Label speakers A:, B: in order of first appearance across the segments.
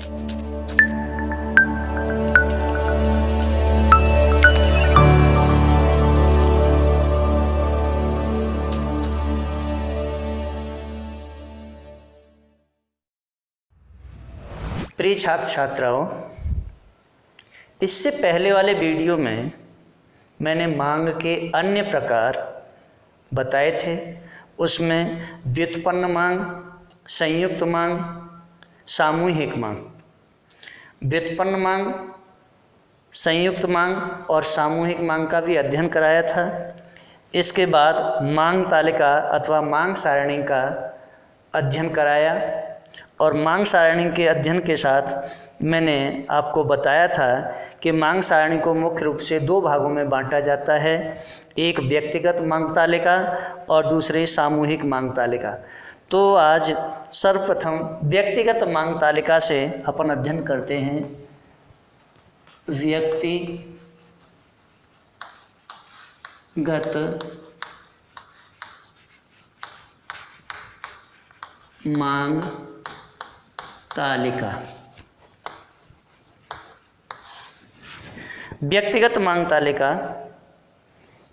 A: प्रिय छात्र छात्राओं, इससे पहले वाले वीडियो में मैंने मांग के अन्य प्रकार बताए थे। उसमें व्युत्पन्न मांग, संयुक्त मांग, सामूहिक मांग, व्युत्पन्न मांग, संयुक्त मांग और सामूहिक मांग का भी अध्ययन कराया था। इसके बाद मांग तालिका अथवा मांग सारणी का अध्ययन कराया और मांग सारणी के अध्ययन के साथ मैंने आपको बताया था कि मांग सारणी को मुख्य रूप से दो भागों में बांटा जाता है, एक व्यक्तिगत मांग तालिका और दूसरी सामूहिक मांग तालिका। तो आज सर्वप्रथम व्यक्तिगत मांग तालिका से अपन अध्ययन करते हैं। व्यक्तिगत मांग तालिका। व्यक्तिगत मांग तालिका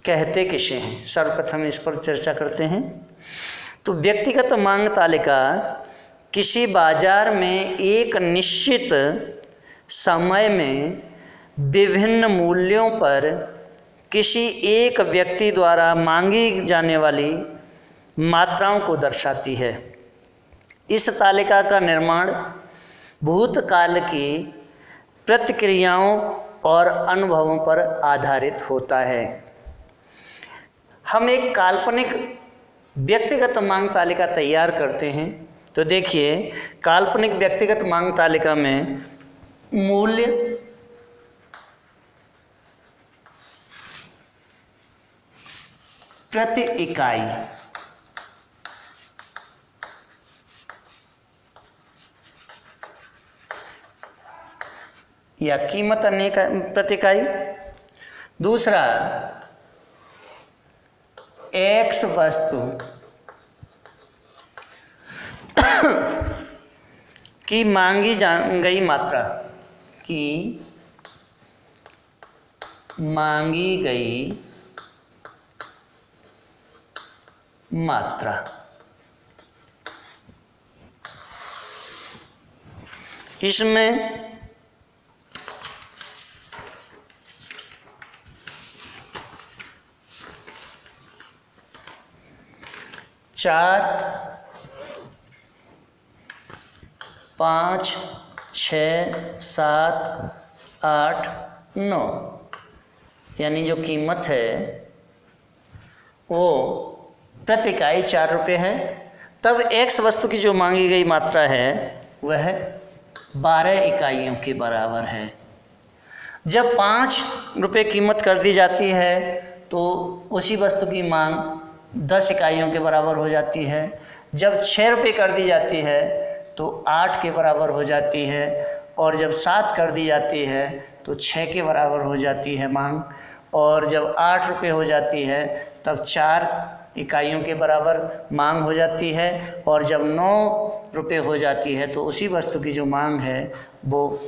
A: कहते किसे हैं, सर्वप्रथम इस पर चर्चा करते हैं। तो व्यक्तिगत मांग तालिका किसी बाजार में एक निश्चित समय में विभिन्न मूल्यों पर किसी एक व्यक्ति द्वारा मांगी जाने वाली मात्राओं को दर्शाती है। इस तालिका का निर्माण भूतकाल की प्रतिक्रियाओं और अनुभवों पर आधारित होता है। हम एक काल्पनिक व्यक्तिगत मांग तालिका तैयार करते हैं। तो देखिए, काल्पनिक व्यक्तिगत मांग तालिका में मूल्य प्रति इकाई या कीमत अन्य प्रति इकाई, दूसरा एक्स वस्तु की मांगी गई मात्रा की मांगी गई मात्रा। इसमें चार, 5, 6, 7, 8, 9 यानी जो कीमत है वो प्रति इकाई 4 रुपये है। तब एक्स वस्तु की जो मांगी गई मात्रा है वह 12 इकाइयों के बराबर है। जब 5 रुपये कीमत कर दी जाती है तो उसी वस्तु की मांग 10 इकाइयों के बराबर हो जाती है। जब 6 रुपये कर दी जाती है तो 8 के बराबर हो जाती है, और जब 7 कर दी जाती है तो 6 के बराबर हो जाती है मांग, और जब 8 रुपये हो जाती है तब 4 इकाइयों के बराबर मांग हो जाती है, और जब 9 रुपये हो जाती है तो उसी वस्तु की जो मांग है वो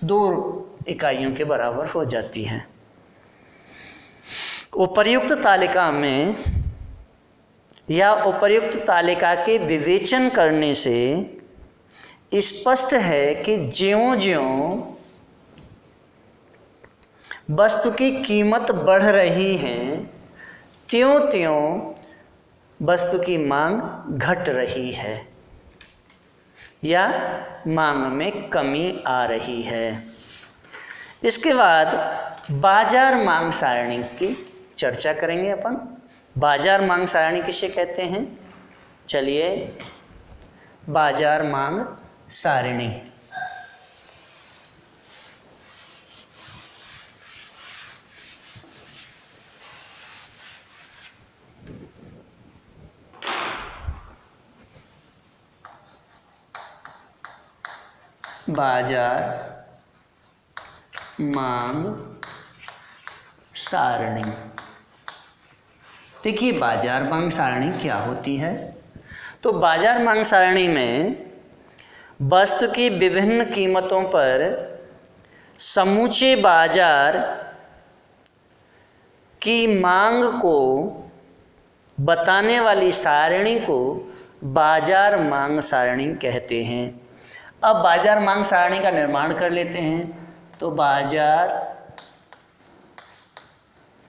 A: 2 इकाइयों के बराबर हो जाती है। उपर्युक्त तालिका में या उपर्युक्त तालिका के विवेचन करने से स्पष्ट है कि ज्यों-ज्यों वस्तु की कीमत बढ़ रही है त्यों-त्यों वस्तु की मांग घट रही है या मांग में कमी आ रही है। इसके बाद बाजार मांग सारणी की चर्चा करेंगे अपन। बाजार मांग सारणी किसे कहते हैं? चलिए, बाजार मांग सारणी। बाजार मांग सारणी। देखिए, बाजार मांग सारणी क्या होती है। तो बाजार मांग सारणी में वस्तु की विभिन्न कीमतों पर समूचे बाजार की मांग को बताने वाली सारणी को बाजार मांग सारणी कहते हैं। अब बाजार मांग सारणी का निर्माण कर लेते हैं। तो बाजार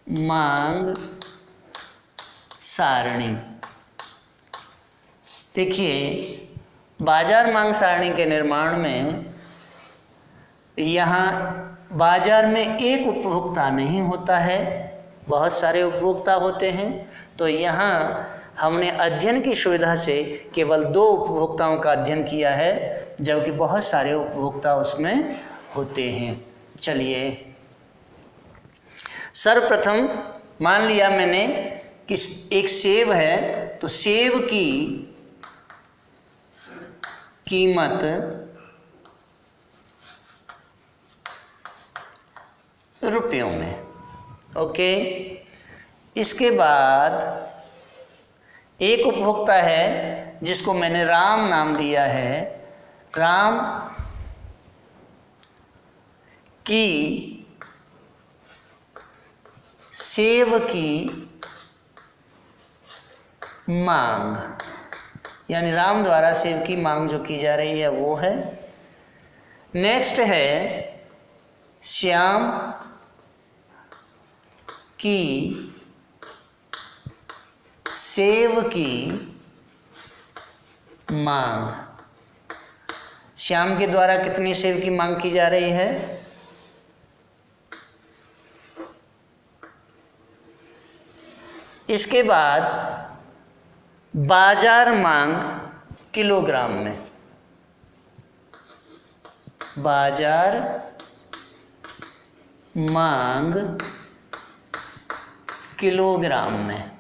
A: मांग सारणी, देखिए बाजार मांग सारणी के निर्माण में यहाँ बाजार में एक उपभोक्ता नहीं होता है, बहुत सारे उपभोक्ता होते हैं। तो यहाँ हमने अध्ययन की सुविधा से केवल 2 उपभोक्ताओं का अध्ययन किया है, जबकि बहुत सारे उपभोक्ता उसमें होते हैं। चलिए सर्वप्रथम मान लिया मैंने कि एक सेब है, तो सेब की कीमत रुपयों में, ओके। इसके बाद एक उपभोक्ता है जिसको मैंने राम नाम दिया है। राम की सेब की मांग, यानी राम द्वारा सेब की मांग जो की जा रही है वो है। नेक्स्ट है श्याम की सेब की मांग, श्याम के द्वारा कितनी सेब की मांग की जा रही है? इसके बाद बाजार मांग किलोग्राम में, बाजार मांग किलोग्राम में,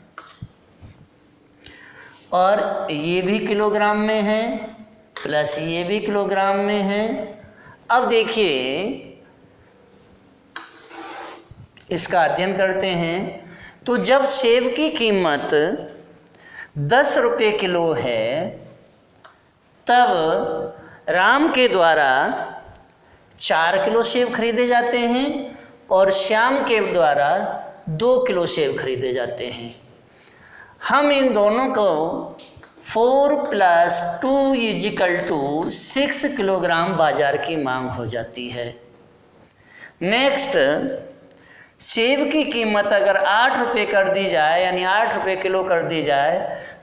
A: और ये भी किलोग्राम में है प्लस ये भी किलोग्राम में है। अब देखिए इसका अध्ययन करते हैं। तो जब सेब की कीमत 10 रुपये किलो है, तब राम के द्वारा 4 किलो सेब खरीदे जाते हैं और श्याम के द्वारा 2 किलो सेब खरीदे जाते हैं। हम इन दोनों को 4 + 2 = 6 किलोग्राम बाजार की मांग हो जाती है। नेक्स्ट, सेब की कीमत अगर 8 रुपये कर दी जाए, यानी 8 रुपये किलो कर दी जाए,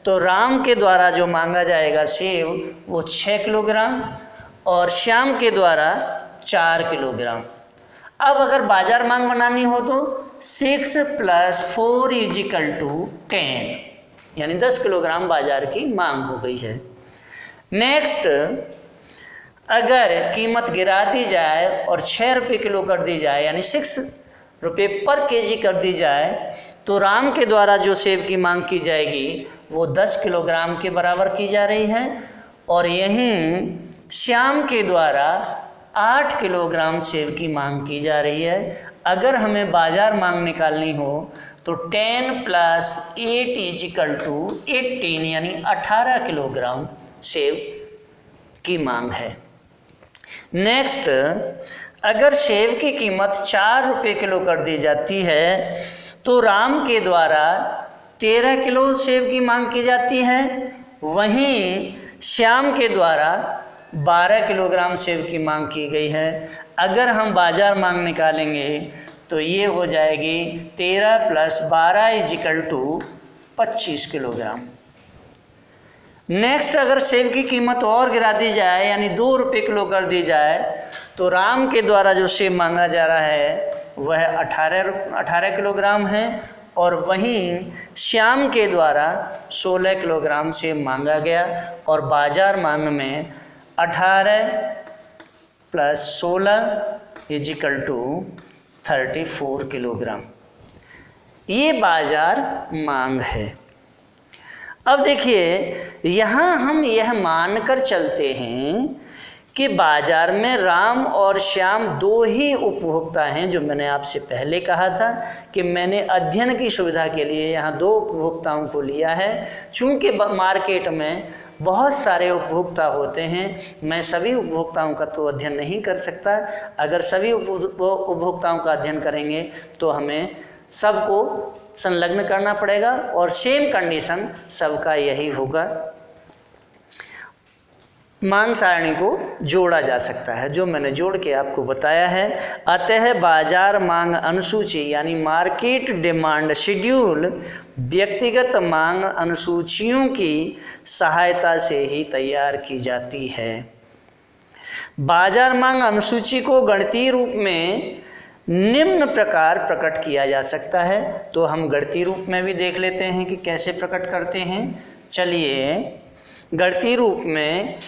A: तो राम के द्वारा जो मांगा जाएगा सेब वो 6 किलोग्राम और श्याम के द्वारा 4 किलोग्राम। अब अगर बाजार मांग बनानी हो तो 6 + 4 = 10, यानी 10 किलोग्राम बाजार की मांग हो गई है। नेक्स्ट, अगर कीमत गिरा दी जाए और 6 रुपये किलो कर दी जाए, यानी 6 रुपये पर केजी कर दी जाए, तो राम के द्वारा जो सेब की मांग की जाएगी वो 10 किलोग्राम के बराबर की जा रही है, और यहीं श्याम के द्वारा 8 किलोग्राम सेब की मांग की जा रही है। अगर हमें बाजार मांग निकालनी हो तो 10 + 8 = 18, यानी 18 किलोग्राम सेब की मांग है। नेक्स्ट, अगर सेब की कीमत 4 रुपये किलो कर दी जाती है, तो राम के द्वारा 13 किलो सेब की मांग की जाती है, वहीं श्याम के द्वारा 12 किलोग्राम सेब की मांग की गई है। अगर हम बाजार मांग निकालेंगे तो ये हो जाएगी 13 + 12 = 25 किलोग्राम। नेक्स्ट, अगर सेब की कीमत और गिरा दी जाए, यानी 2 रुपये किलो कर दी जाए, तो राम के द्वारा जो सेब मांगा जा रहा है वह 18 किलोग्राम है, और वहीं श्याम के द्वारा 16 किलोग्राम सेब मांगा गया, और बाजार मांग में 18 + 16 = 34 किलोग्राम। ये बाजार मांग है। अब देखिए यहाँ हम यह मानकर चलते हैं कि बाजार में राम और श्याम 2 ही उपभोक्ता हैं, जो मैंने आपसे पहले कहा था कि मैंने अध्ययन की सुविधा के लिए यहाँ 2 उपभोक्ताओं को लिया है। चूँकि मार्केट में बहुत सारे उपभोक्ता होते हैं, मैं सभी उपभोक्ताओं का तो अध्ययन नहीं कर सकता। अगर सभी उपभोक्ताओं का अध्ययन करेंगे तो हमें सबको संलग्न करना पड़ेगा और सेम कंडीशन सबका यही होगा। मांग सारणी को जोड़ा जा सकता है, जो मैंने जोड़ के आपको बताया है। अतः बाजार मांग अनुसूची यानी मार्केट डिमांड शेड्यूल व्यक्तिगत मांग अनुसूचियों की सहायता से ही तैयार की जाती है। बाजार मांग अनुसूची को गणितीय रूप में निम्न प्रकार प्रकट किया जा सकता है। तो हम गणितीय रूप में भी देख लेते हैं कि कैसे प्रकट करते हैं। चलिए, गणितीय रूप में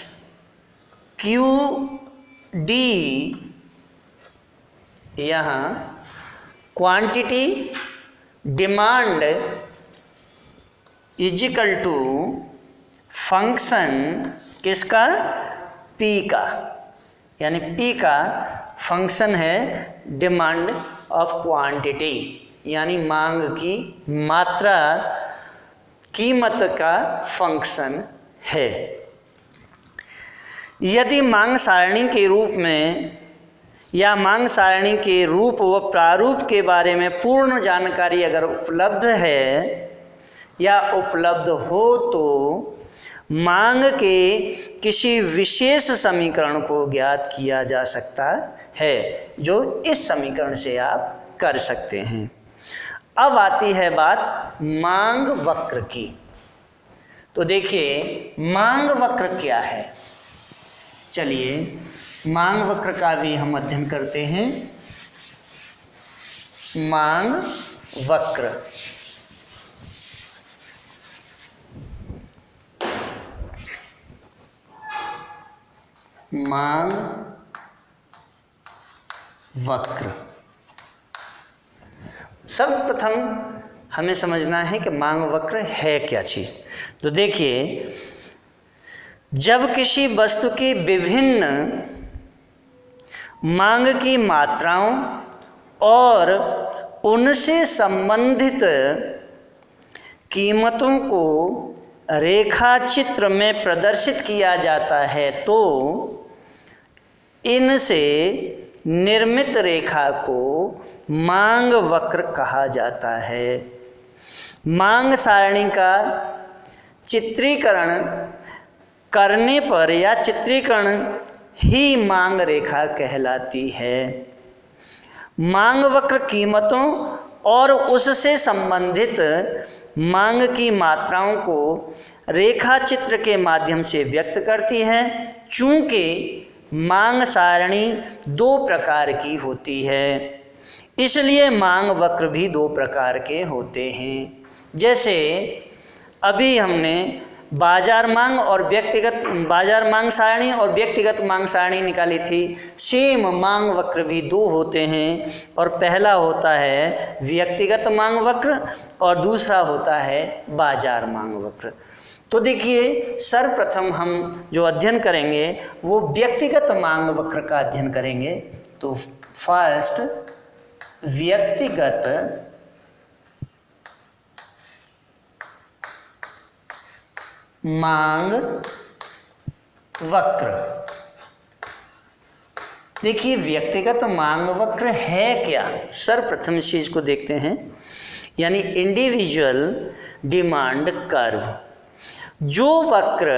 A: QD यहाँ quantity demand is equal to function किसका, P का, यानी P का फंक्शन है डिमांड ऑफ क्वांटिटी, यानी मांग की मात्रा कीमत का फंक्शन है। यदि मांग सारणी के रूप में या मांग सारणी के रूप व प्रारूप के बारे में पूर्ण जानकारी अगर उपलब्ध है या उपलब्ध हो तो मांग के किसी विशेष समीकरण को ज्ञात किया जा सकता है, जो इस समीकरण से आप कर सकते हैं। अब आती है बात मांग वक्र की। तो देखिए, मांग वक्र क्या है। चलिए, मांग वक्र का भी हम अध्ययन करते हैं। मांग वक्र, मांग वक्र, सर्वप्रथम हमें समझना है कि मांग वक्र है क्या चीज। तो देखिए, जब किसी वस्तु की विभिन्न मांग की मात्राओं और उनसे संबंधित कीमतों को रेखा चित्र में प्रदर्शित किया जाता है तो इनसे निर्मित रेखा को मांग वक्र कहा जाता है। मांग सारणी का चित्रीकरण करने पर या चित्रीकरण ही मांग रेखा कहलाती है। मांग वक्र कीमतों और उससे संबंधित मांग की मात्राओं को रेखा चित्र के माध्यम से व्यक्त करती है। चूंकि मांग सारणी दो प्रकार की होती है, इसलिए मांग वक्र भी दो प्रकार के होते हैं। जैसे अभी हमने बाजार मांग और व्यक्तिगत बाजार मांग सारणी और व्यक्तिगत मांग सारणी निकाली थी। सेम मांग वक्र भी दो होते हैं, और पहला होता है व्यक्तिगत मांग वक्र और दूसरा होता है बाजार मांग वक्र। तो देखिए, सर्वप्रथम हम जो अध्ययन करेंगे वो व्यक्तिगत मांग वक्र का अध्ययन करेंगे। तो फर्स्ट व्यक्तिगत मांग वक्र। देखिए, व्यक्तिगत मांग वक्र है क्या, सर्वप्रथम इस चीज को देखते हैं। यानी इंडिविजुअल डिमांड कर्व, जो वक्र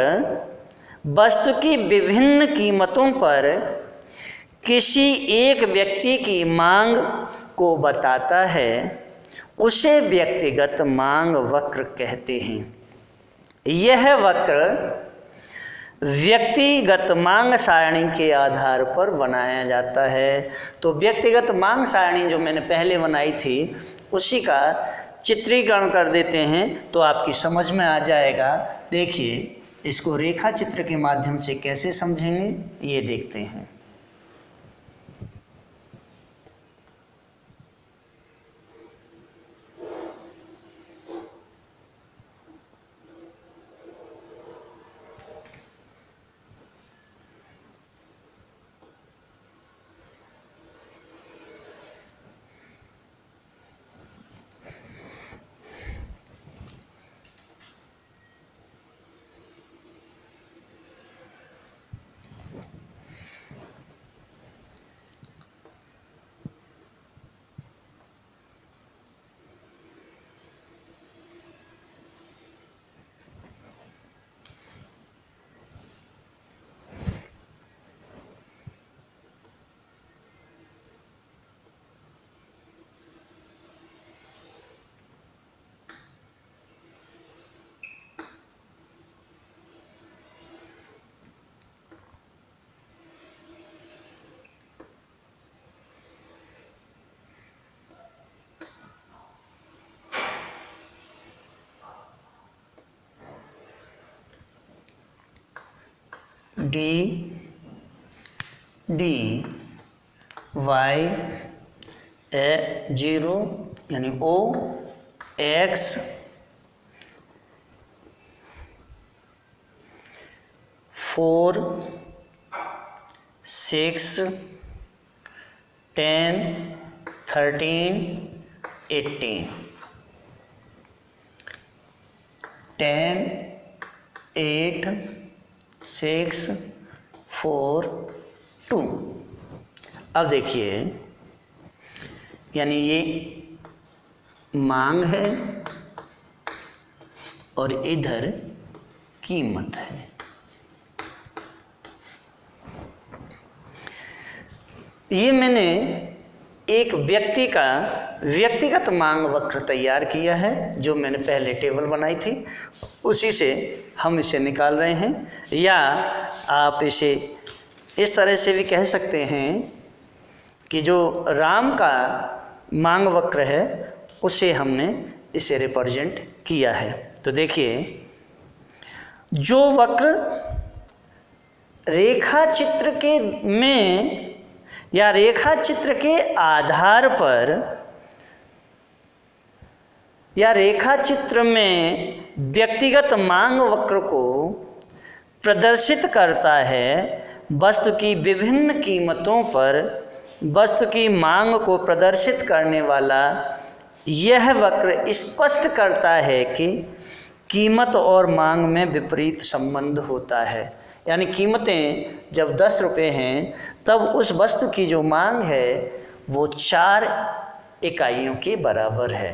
A: वस्तु की विभिन्न कीमतों पर किसी एक व्यक्ति की मांग को बताता है, उसे व्यक्तिगत मांग वक्र कहते हैं। यह वक्र व्यक्तिगत मांग सारणी के आधार पर बनाया जाता है। तो व्यक्तिगत मांग सारणी जो मैंने पहले बनाई थी उसी का चित्रीकरण कर देते हैं तो आपकी समझ में आ जाएगा। देखिए, इसको रेखा चित्र के माध्यम से कैसे समझेंगे ये देखते हैं। डी वाई ए 0 यानी ओ एक्स 4 6 10 13 18 10 8 6 4 2। अब देखिए यानी ये मांग है और इधर कीमत है। ये मैंने एक व्यक्ति का व्यक्तिगत मांग वक्र तैयार किया है, जो मैंने पहले टेबल बनाई थी उसी से हम इसे निकाल रहे हैं। या आप इसे इस तरह से भी कह सकते हैं कि जो राम का मांग वक्र है उसे हमने इसे रिप्रेजेंट किया है। तो देखिए जो वक्र रेखा चित्र के में या रेखा चित्र के आधार पर या रेखा चित्र में व्यक्तिगत मांग वक्र को प्रदर्शित करता है, वस्तु की विभिन्न कीमतों पर वस्तु की मांग को प्रदर्शित करने वाला यह वक्र स्पष्ट करता है कि कीमत और मांग में विपरीत संबंध होता है। यानी कीमतें जब 10 रुपये हैं तब उस वस्तु की जो मांग है वो 4 इकाइयों के बराबर है।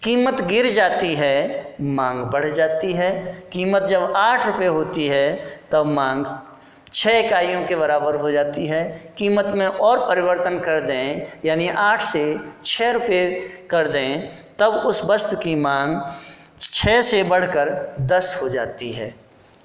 A: कीमत गिर जाती है, मांग बढ़ जाती है। कीमत जब 8 रुपये होती है तब मांग 6 इकाइयों के बराबर हो जाती है। कीमत में और परिवर्तन कर दें यानी 8 से 6 रुपये कर दें तब उस वस्तु की मांग 6 से बढ़कर 10 हो जाती है।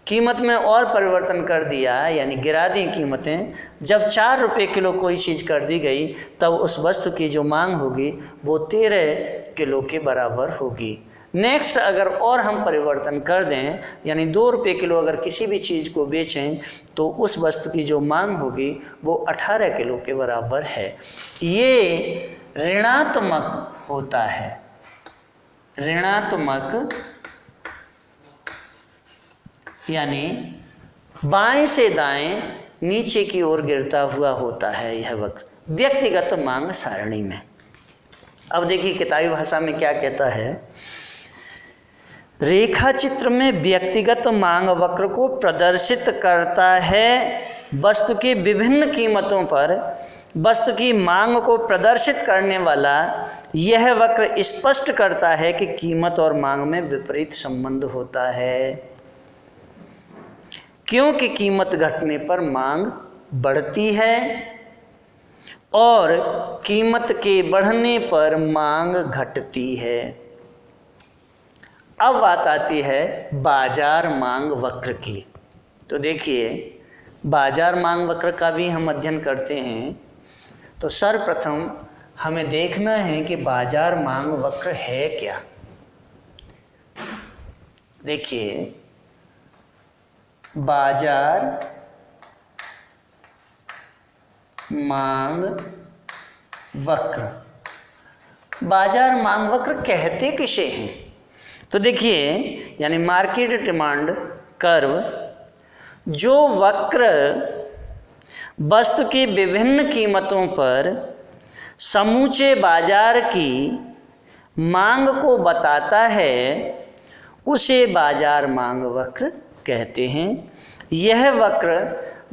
A: कीमत में और परिवर्तन कर दिया यानी गिरा दी कीमतें, जब 4 रुपये किलो कोई चीज़ कर दी गई तब उस वस्तु की जो मांग होगी वो 13 किलो के बराबर होगी। नेक्स्ट अगर और हम परिवर्तन कर दें यानी 2 रुपये किलो अगर किसी भी चीज़ को बेचें तो उस वस्तु की जो मांग होगी वो 18 किलो के बराबर है। ये ऋणात्मक होता है, ऋणात्मक यानी बाएं से दाएं नीचे की ओर गिरता हुआ होता है यह वक्र व्यक्तिगत मांग सारणी में। अब देखिए किताबी भाषा में क्या कहता है, रेखा चित्र में व्यक्तिगत मांग वक्र को प्रदर्शित करता है, वस्तु की विभिन्न कीमतों पर वस्तु की मांग को प्रदर्शित करने वाला यह वक्र स्पष्ट करता है कि कीमत और मांग में विपरीत संबंध होता है, क्योंकि कीमत घटने पर मांग बढ़ती है और कीमत के बढ़ने पर मांग घटती है। अब बात आती है बाजार मांग वक्र की। तो देखिए बाजार मांग वक्र का भी हम अध्ययन करते हैं। तो सर्वप्रथम हमें देखना है कि बाजार मांग वक्र है क्या। देखिए बाजार मांग वक्र, बाजार मांग वक्र कहते किसे हैं? तो देखिए यानी मार्केट डिमांड कर्व, जो वक्र वस्तु की विभिन्न कीमतों पर समूचे बाजार की मांग को बताता है उसे बाजार मांग वक्र कहते हैं। यह वक्र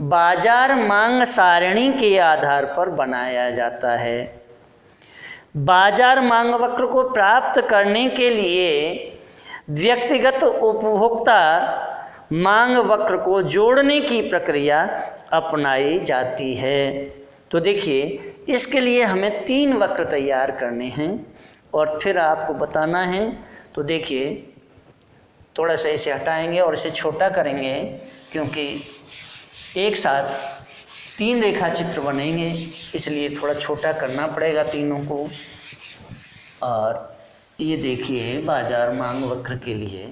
A: बाजार मांग सारणी के आधार पर बनाया जाता है। बाजार मांग वक्र को प्राप्त करने के लिए व्यक्तिगत उपभोक्ता मांग वक्र को जोड़ने की प्रक्रिया अपनाई जाती है। तो देखिए इसके लिए हमें 3 वक्र तैयार करने हैं और फिर आपको बताना है। तो देखिए थोड़ा सा इसे हटाएंगे और इसे छोटा करेंगे, क्योंकि एक साथ 3 रेखा चित्र बनेंगे इसलिए थोड़ा छोटा करना पड़ेगा तीनों को। और ये देखिए बाजार मांग वक्र के लिए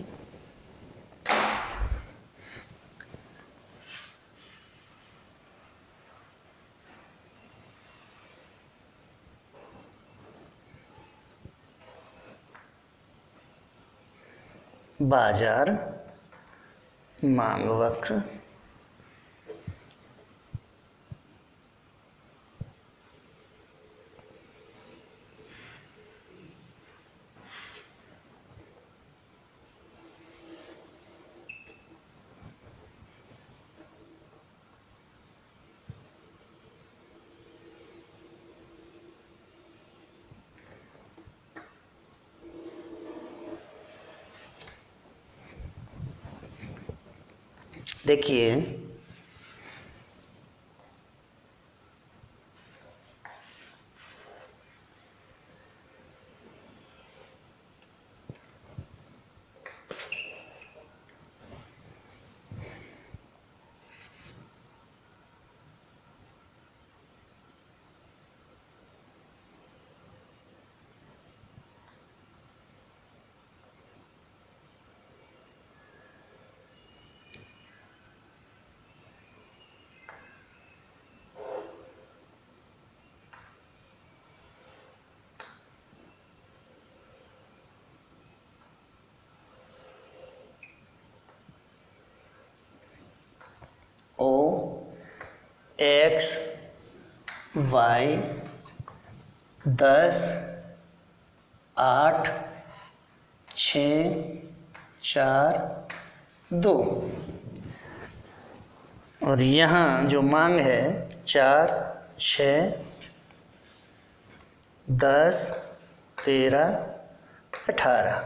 A: बाजार मांग वक्र, देखिए ओ एक्स वाई 10 8 6 4 2 और यहाँ जो मांग है 4 6 10 13 18।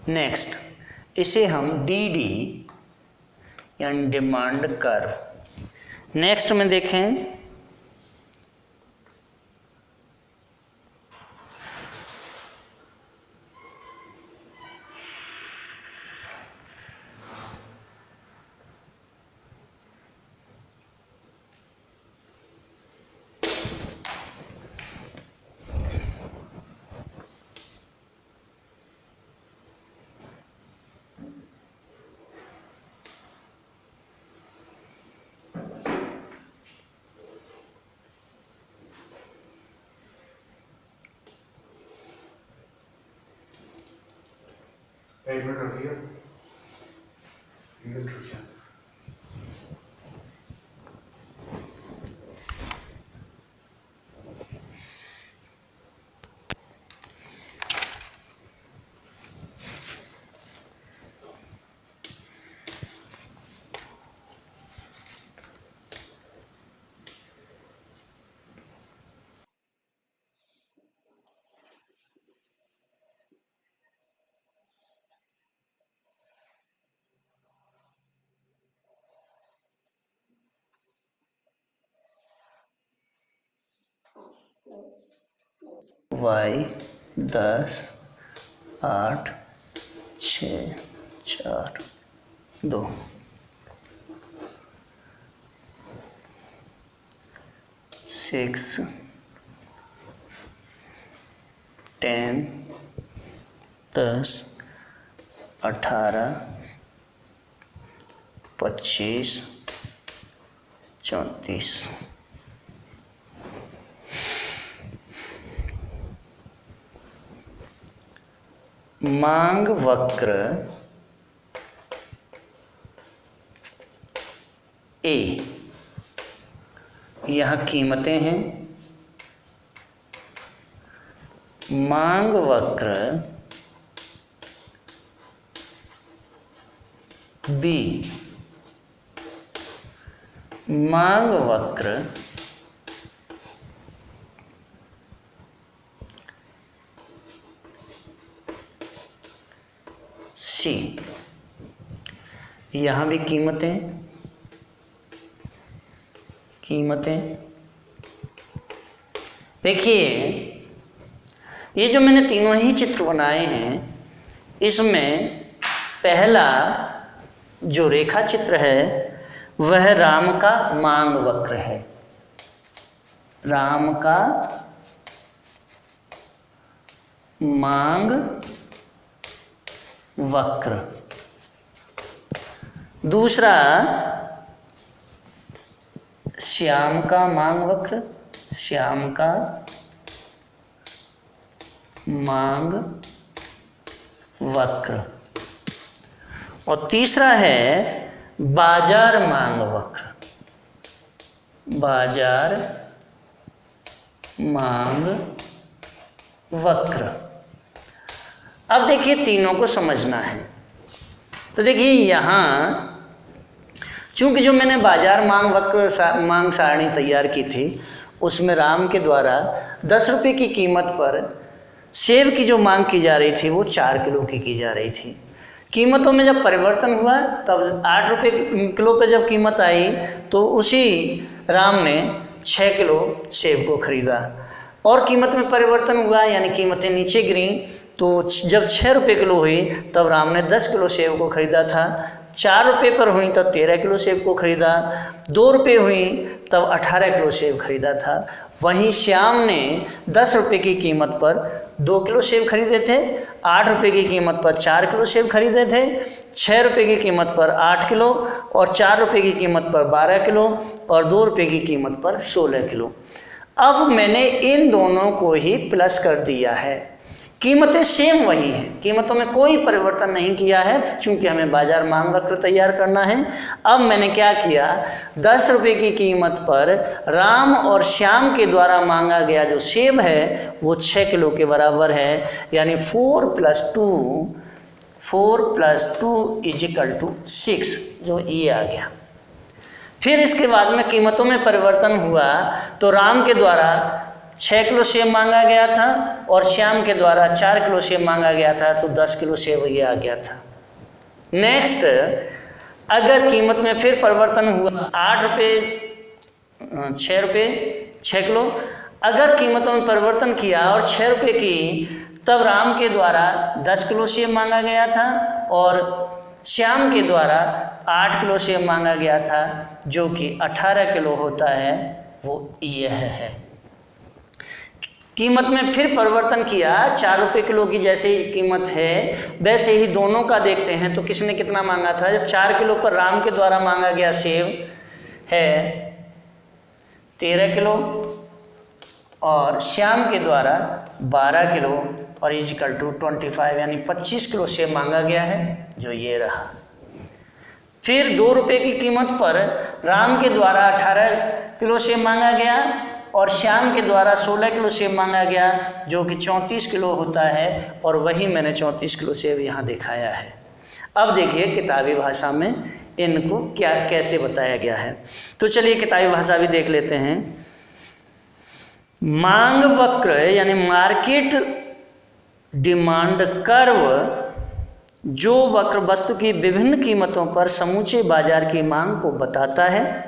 A: नेक्स्ट इसे हम DD यानी डिमांड कर्व। नेक्स्ट में देखें
B: एक मिनट रखिए, इंस्ट्रक्शन।
A: Y 10 8 6 4 2 6 10 10 18 25 34। मांग वक्र ए, यहाँ कीमतें हैं। मांग वक्र बी, मांग वक्र सी, यहाँ भी कीमतें देखिए ये जो मैंने तीनों ही चित्र बनाए हैं इसमें पहला जो रेखा चित्र है वह राम का मांग वक्र है। राम का मांग वक्र। दूसरा श्याम का मांग वक्र, श्याम का मांग वक्र। और तीसरा है बाजार मांग वक्र। बाजार मांग वक्र। अब देखिए तीनों को समझना है। तो देखिए यहाँ चूंकि जो मैंने बाजार मांग वक्र मांग सारणी तैयार की थी उसमें राम के द्वारा 10 रुपये की कीमत पर सेब की जो मांग की जा रही थी वो 4 किलो की जा रही थी। कीमतों में जब परिवर्तन हुआ तब 8 रुपये किलो पर जब कीमत आई तो उसी राम ने 6 किलो सेब को खरीदा और कीमत में परिवर्तन हुआ यानी कीमतें नीचे गिरी तो जब 6 रुपये किलो हुई तब राम ने 10 किलो सेब को खरीदा था। 4 रुपये पर हुई तब 13 किलो सेब को खरीदा। 2 रुपये हुई तब 18 किलो सेब खरीदा था। वहीं श्याम ने 10 रुपये की कीमत पर 2 किलो सेब खरीदे थे, 8 रुपये की कीमत पर 4 किलो सेब खरीदे थे, 6 रुपये की कीमत पर 8 किलो और 4 रुपये की कीमत पर 12 किलो और 2 रुपये की कीमत पर 16 किलो। अब मैंने इन दोनों को ही प्लस कर दिया है। कीमतें सेम वही हैं, कीमतों में कोई परिवर्तन नहीं किया है चूंकि हमें बाजार मांग वक्र तैयार करना है। अब मैंने क्या किया, 10 रुपये की कीमत पर राम और श्याम के द्वारा मांगा गया जो सेब है वो 6 किलो के बराबर है यानी 4 + 2 = 6 जो ये आ गया। फिर इसके बाद में कीमतों में परिवर्तन हुआ तो राम के द्वारा 6 किलो सेब मांगा गया था और श्याम के द्वारा 4 किलो सेब मांगा गया था तो 10 किलो सेब ये आ गया था। नेक्स्ट, अगर कीमत में फिर परिवर्तन हुआ 8 रुपये 6 रुपये 6 किलो, अगर कीमतों में परिवर्तन किया और 6 रुपये की तब राम के द्वारा 10 किलो सेब मांगा गया था और श्याम के द्वारा 8 किलो सेब मांगा गया था जो कि 18 किलो होता है, वो यह है। कीमत में फिर परिवर्तन किया, 4 रुपये किलो की जैसे ही कीमत है वैसे ही दोनों का देखते हैं तो किसने कितना मांगा था। जब 4 किलो पर राम के द्वारा मांगा गया सेब है 13 किलो और श्याम के द्वारा 12 किलो और =25 यानी 25 किलो सेब मांगा गया है जो ये रहा। फिर 2 रुपये की कीमत पर राम के द्वारा 18 किलो सेब मांगा गया और श्याम के द्वारा 16 किलो सेब मांगा गया जो कि 34 किलो होता है और वही मैंने 34 किलो सेब यहाँ दिखाया है। अब देखिए किताबी भाषा में इनको क्या कैसे बताया गया है। तो चलिए किताबी भाषा भी देख लेते हैं। मांग वक्र यानी मार्केट डिमांड कर्व जो वक्र वस्तु की विभिन्न कीमतों पर समूचे बाजार की मांग को बताता है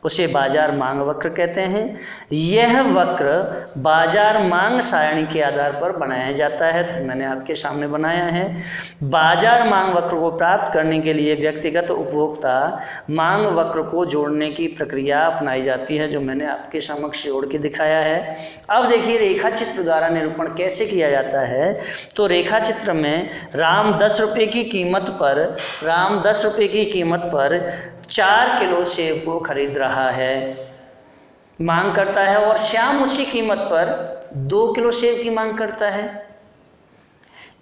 A: उसे बाजार मांग वक्र कहते हैं। यह वक्र बाजार मांग सारणी के आधार पर बनाया जाता है। तो मैंने आपके सामने बनाया है। बाजार मांग वक्र को प्राप्त करने के लिए व्यक्तिगत उपभोक्ता मांग वक्र को जोड़ने की प्रक्रिया अपनाई जाती है जो मैंने आपके समक्ष जोड़ के दिखाया है। अब देखिए रेखा चित्र द्वारा निरूपण कैसे किया जाता है। तो रेखा चित्र में राम 10 रुपये की कीमत पर 4 किलो सेब को खरीद रहा है, मांग करता है और श्याम उसी कीमत पर 2 किलो सेब की मांग करता है।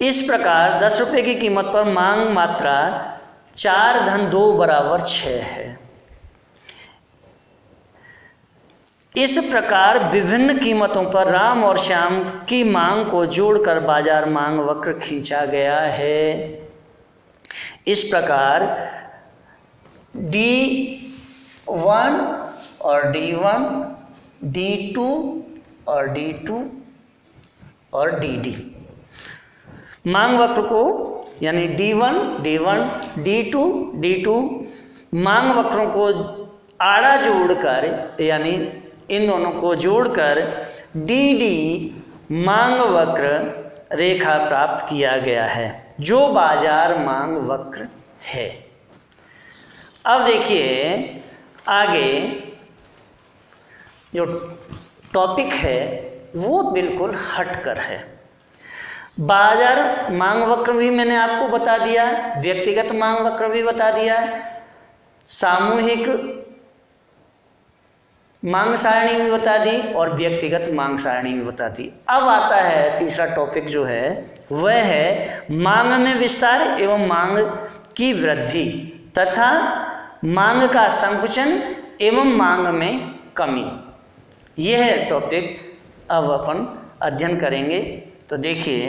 A: इस प्रकार 10 रुपये की कीमत पर मांग मात्रा 4-2 = 6 है। इस प्रकार विभिन्न कीमतों पर राम और श्याम की मांग को जोड़कर बाजार मांग वक्र खींचा गया है। इस प्रकार D1 और D1, D2 और D2 और DD मांग वक्र को यानी D1, D2, D2 मांग वक्रों को आड़ा जोड़कर यानी इन दोनों को जोड़कर DD मांग वक्र रेखा प्राप्त किया गया है जो बाजार मांग वक्र है। अब देखिए आगे जो टॉपिक है वो बिल्कुल हटकर है। बाजार मांग वक्र भी मैंने आपको बता दिया, व्यक्तिगत मांग वक्र भी बता दिया, सामूहिक मांग सारणी भी बता दी और व्यक्तिगत मांग सारणी भी बता दी। अब आता है तीसरा टॉपिक जो है वह है मांग में विस्तार एवं मांग की वृद्धि तथा मांग का संकुचन एवं मांग में कमी, यह टॉपिक अब अपन अध्ययन करेंगे। तो देखिए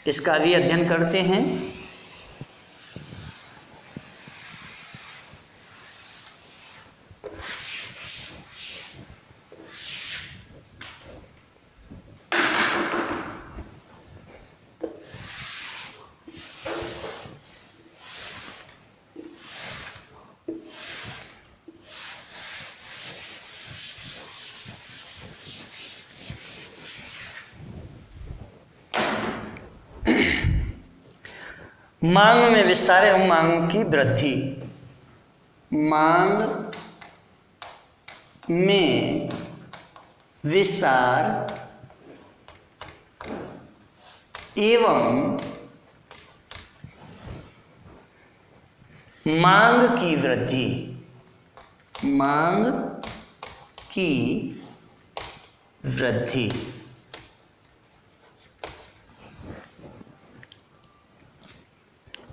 A: इसका भी अध्ययन करते हैं। मांग में विस्तार एवं मांग की वृद्धि। मांग में विस्तार एवं मांग की वृद्धि। मांग की वृद्धि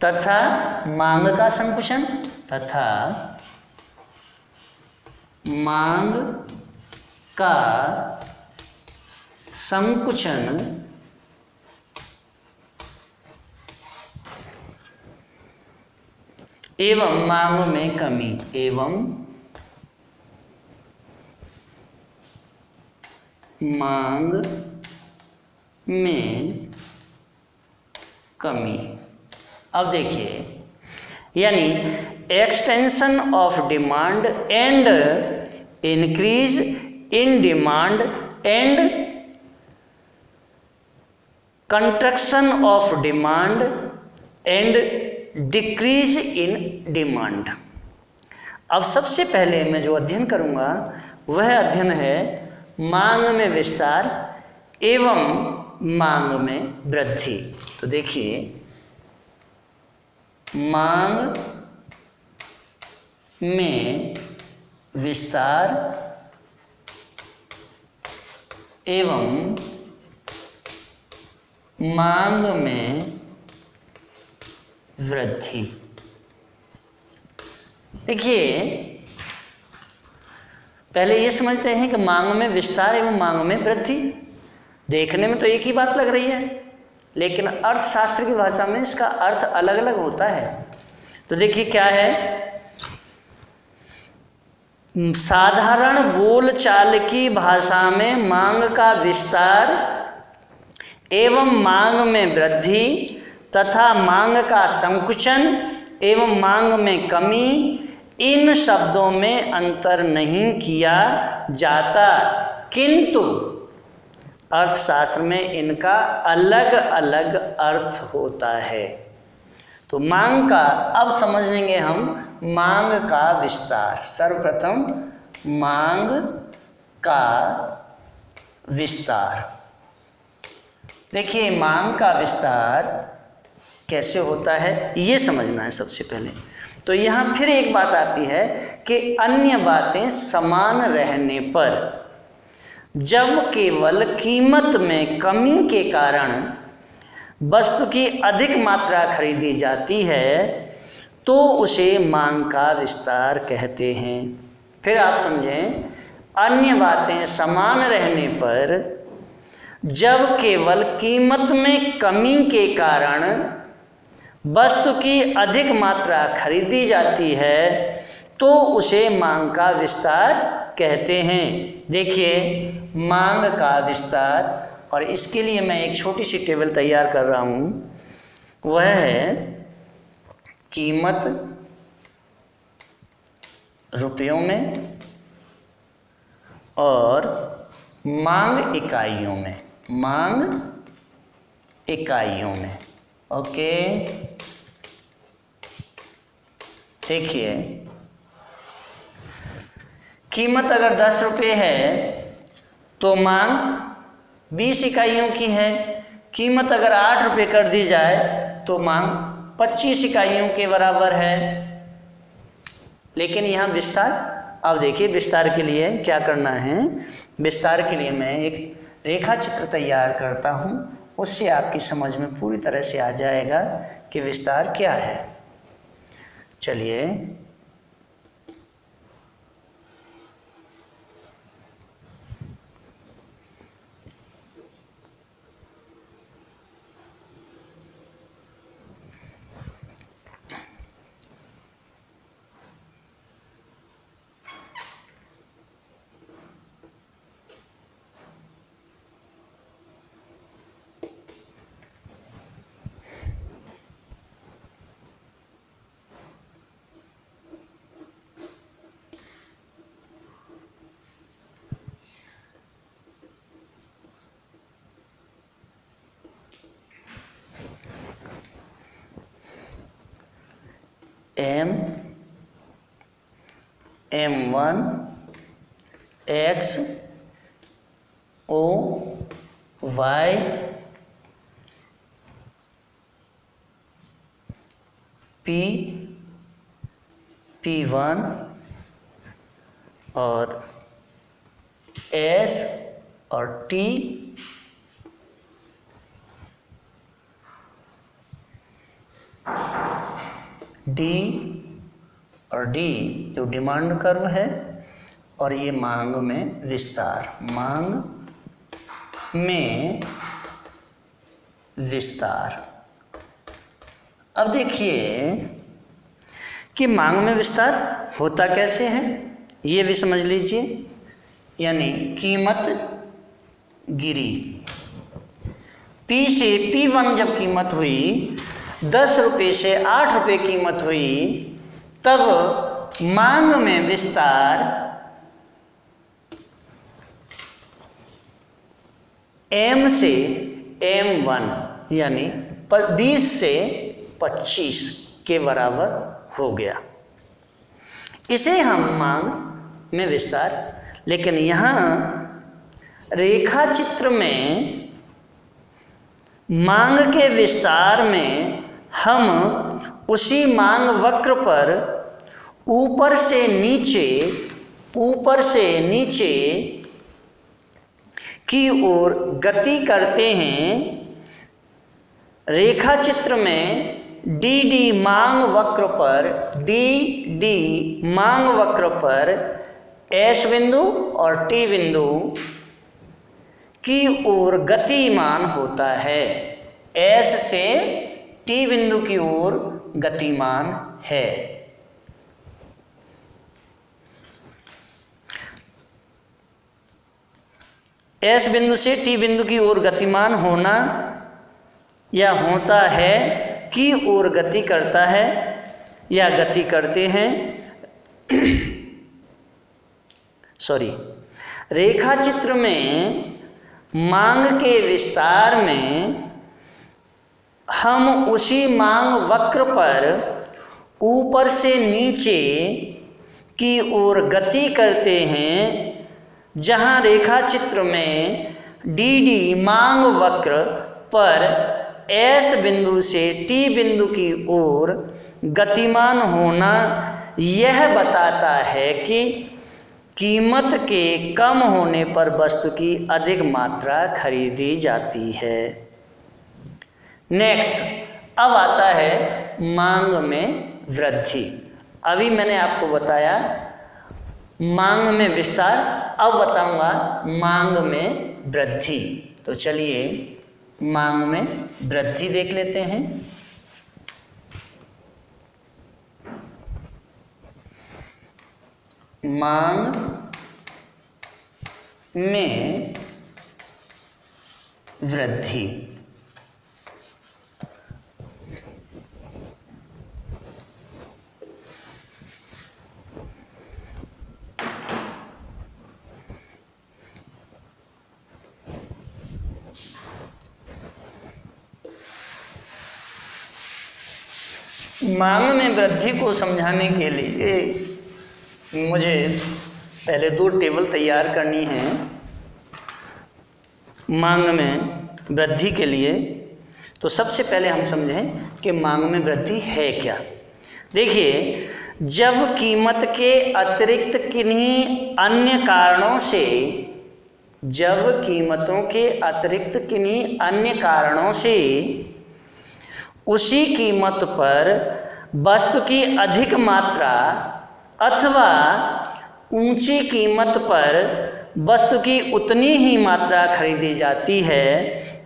A: तथा मांग का संकुचन तथा मांग का संकुचन एवं मांग में कमी। एवं मांग में कमी। अब देखिए, यानी extension of demand and increase in demand and construction of demand and decrease in demand. अब सबसे पहले मैं जो अध्ययन करूंगा वह अध्ययन है मांग में विस्तार एवं मांग में वृद्धि। तो देखिए, मांग में विस्तार एवं मांग में वृद्धि। देखिए, पहले ये समझते हैं कि मांग में विस्तार एवं मांग में वृद्धि, देखने में तो एक ही बात लग रही है, लेकिन अर्थशास्त्र की भाषा में इसका अर्थ अलग अलग होता है। तो देखिए क्या है, साधारण बोलचाल की भाषा में मांग का विस्तार एवं मांग में वृद्धि तथा मांग का संकुचन एवं मांग में कमी, इन शब्दों में अंतर नहीं किया जाता, किंतु अर्थशास्त्र में इनका अलग अलग अर्थ होता है। तो मांग का अब समझ लेंगे हम मांग का विस्तार। सर्वप्रथम मांग का विस्तार। देखिए, मांग का विस्तार कैसे होता है ये समझना है सबसे पहले। तो यहाँ फिर एक बात आती है कि अन्य बातें समान रहने पर जब केवल कीमत में कमी के कारण वस्तु की अधिक मात्रा खरीदी जाती है तो उसे मांग का विस्तार कहते हैं। फिर आप समझें, अन्य बातें समान रहने पर जब केवल कीमत में कमी के कारण वस्तु की अधिक मात्रा खरीदी जाती है तो उसे मांग का विस्तार कहते हैं। देखिए, मांग का विस्तार, और इसके लिए मैं एक छोटी सी टेबल तैयार कर रहा हूँ, वह है कीमत रुपयों में और मांग इकाइयों में। मांग इकाइयों में, ओके। देखिए, कीमत अगर 10 रुपये है तो मांग 20 इकाइयों की है। कीमत अगर 8 रुपये कर दी जाए तो मांग 25 इकाइयों के बराबर है। लेकिन यहाँ विस्तार, अब देखिए विस्तार के लिए क्या करना है। विस्तार के लिए मैं एक रेखा चित्र तैयार करता हूँ, उससे आपकी समझ में पूरी तरह से आ जाएगा कि विस्तार क्या है। चलिए M1 X O Y P P1 और S और T D और D जो डिमांड कर्व है और ये मांग में विस्तार, मांग में विस्तार। अब देखिए कि मांग में विस्तार होता कैसे है ये भी समझ लीजिए। यानी कीमत गिरी, P से P1 जब कीमत हुई 10 रुपये से 8 रुपये कीमत हुई, तब मांग में विस्तार M से M1 यानी 20 से 25 के बराबर हो गया। इसे हम मांग में विस्तार, लेकिन यहाँ रेखा चित्र में मांग के विस्तार में हम उसी मांग वक्र पर ऊपर से नीचे की ओर गति करते हैं। रेखा चित्र में DD मांग वक्र पर S बिंदु और T बिंदु की ओर गतिमान होता है, S से T बिंदु की ओर गतिमान है। S बिंदु से T बिंदु की ओर गतिमान होना या होता है की ओर गति करता है या गति करते हैं। रेखा चित्र में मांग के विस्तार में हम उसी मांग वक्र पर ऊपर से नीचे की ओर गति करते हैं, जहां रेखा चित्र में DD मांग वक्र पर S बिंदु से T बिंदु की ओर गतिमान होना यह बताता है कि कीमत के कम होने पर वस्तु की अधिक मात्रा खरीदी जाती है। नेक्स्ट, अब आता है मांग में वृद्धि। अभी मैंने आपको बताया मांग में विस्तार, अब बताऊंगा मांग में वृद्धि। तो चलिए मांग में वृद्धि देख लेते हैं। मांग में वृद्धि। मांग में वृद्धि को समझाने के लिए मुझे पहले 2 टेबल तैयार करनी है मांग में वृद्धि के लिए। तो सबसे पहले हम समझें कि मांग में वृद्धि है क्या। देखिए, जब कीमत के अतिरिक्त किन्हीं अन्य कारणों से, जब कीमतों के अतिरिक्त किन्हीं अन्य कारणों से उसी कीमत पर वस्तु की अधिक मात्रा अथवा ऊंची कीमत पर वस्तु की उतनी ही मात्रा खरीदी जाती है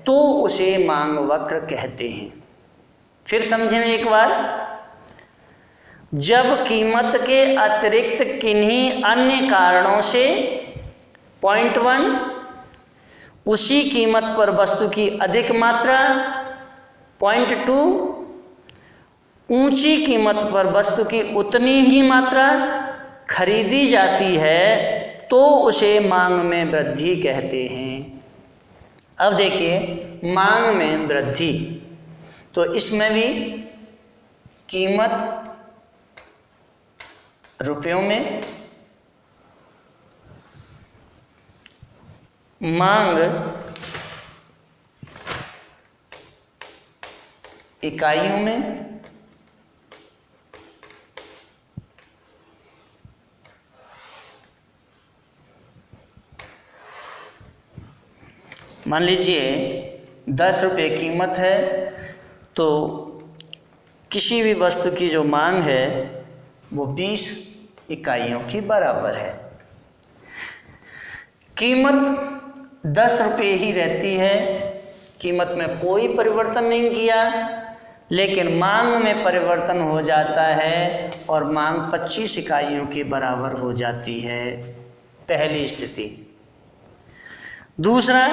A: तो उसे मांग वक्र कहते हैं। फिर समझें एक बार, जब कीमत के अतिरिक्त किन्हीं अन्य कारणों से पॉइंट 1 उसी कीमत पर वस्तु की अधिक मात्रा, पॉइंट 2 ऊंची कीमत पर वस्तु की उतनी ही मात्रा खरीदी जाती है तो उसे मांग में वृद्धि कहते हैं। अब देखिए मांग में वृद्धि, तो इसमें भी कीमत रुपयों में, मांग इकाइयों में, मान लीजिए 10 रुपये कीमत है तो किसी भी वस्तु की जो मांग है वो 20 इकाइयों की बराबर है। कीमत 10 रुपये ही रहती है, कीमत में कोई परिवर्तन नहीं किया, लेकिन मांग में परिवर्तन हो जाता है और मांग 25 इकाइयों के बराबर हो जाती है, पहली स्थिति। दूसरा,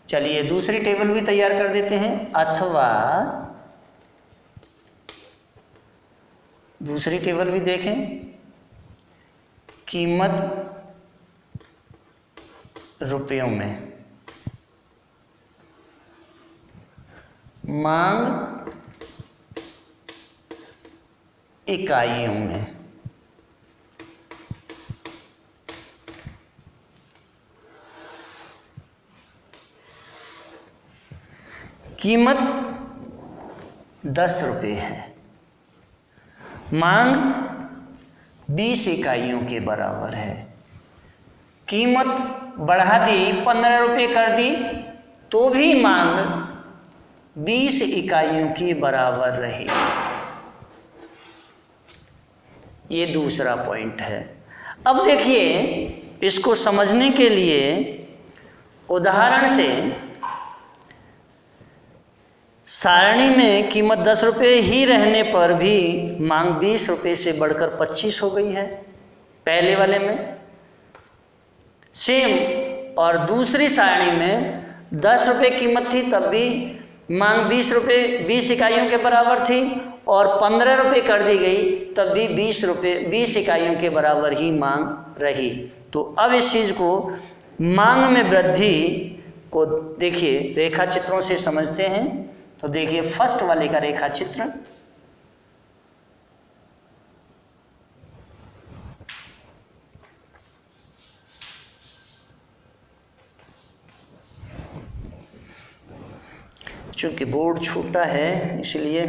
A: चलिए दूसरी टेबल भी तैयार कर देते हैं, अथवा दूसरी टेबल भी देखें, कीमत रुपयों में, मांग इकाइयों में। कीमत 10 रुपये है, मांग 20 इकाइयों के बराबर है। कीमत बढ़ा दी, 15 रुपये कर दी, तो भी मांग 20 इकाइयों के बराबर रही। ये दूसरा पॉइंट है। अब देखिए, इसको समझने के लिए उदाहरण से, सारणी में कीमत 10 रुपये ही रहने पर भी मांग 20 रुपये से बढ़कर 25 हो गई है पहले वाले में, सेम। और दूसरी सारणी में 10 रुपये कीमत थी तब भी मांग 20 रुपये 20 इकाइयों के बराबर थी, और 15 रुपये कर दी गई तब भी 20 इकाइयों के बराबर ही मांग रही। तो अब इस चीज़ को, मांग में वृद्धि को देखिए रेखा चित्रों से समझते हैं। तो देखिए फर्स्ट वाले का रेखा चित्र, चूंकि बोर्ड छोटा है इसलिए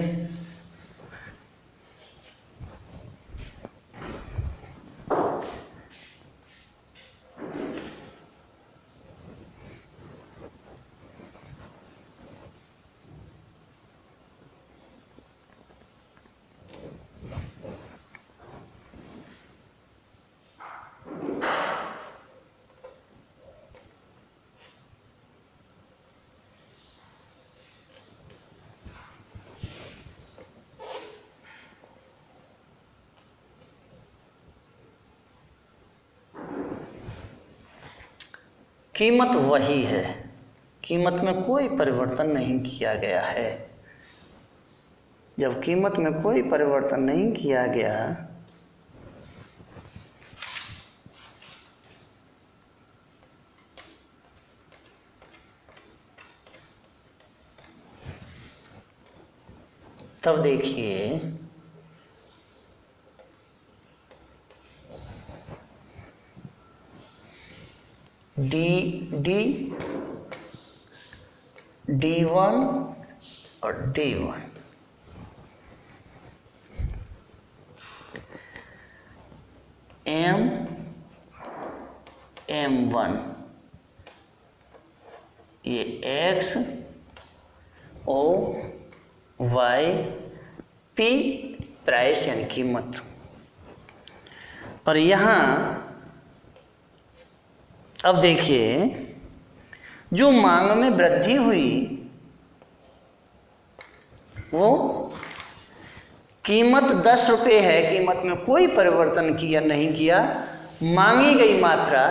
A: कीमत वही है, कीमत में कोई परिवर्तन नहीं किया गया है। जब कीमत में कोई परिवर्तन नहीं किया गया तब देखिए D1 और D1, M1, ये X O Y P price यानी कीमत। और यहाँ अब देखिए जो मांग में वृद्धि हुई वो कीमत 10 रुपये है, कीमत में कोई परिवर्तन किया नहीं किया, मांगी गई मात्रा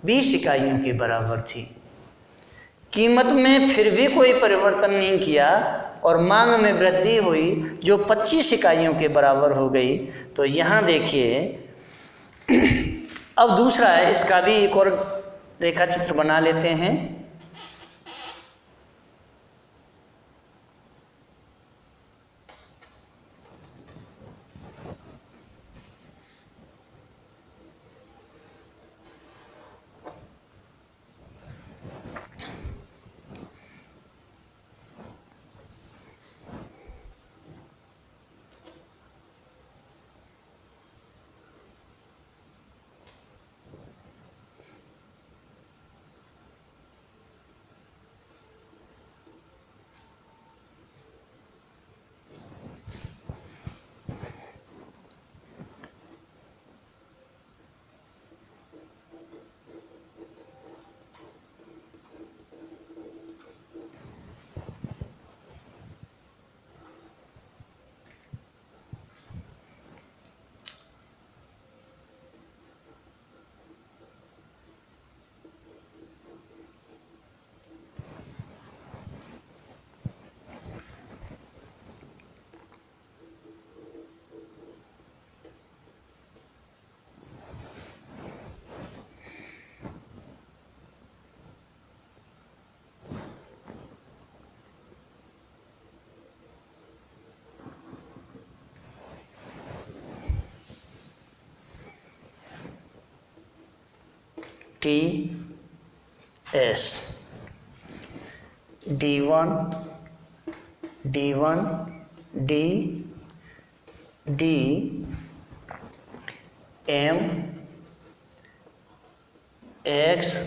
A: 20 इकाइयों के बराबर थी। कीमत में फिर भी कोई परिवर्तन नहीं किया और मांग में वृद्धि हुई जो 25 इकाइयों के बराबर हो गई। तो यहाँ देखिए अब दूसरा है, इसका भी एक और रेखा चित्र बना लेते हैं। TS D1 D1 D D M X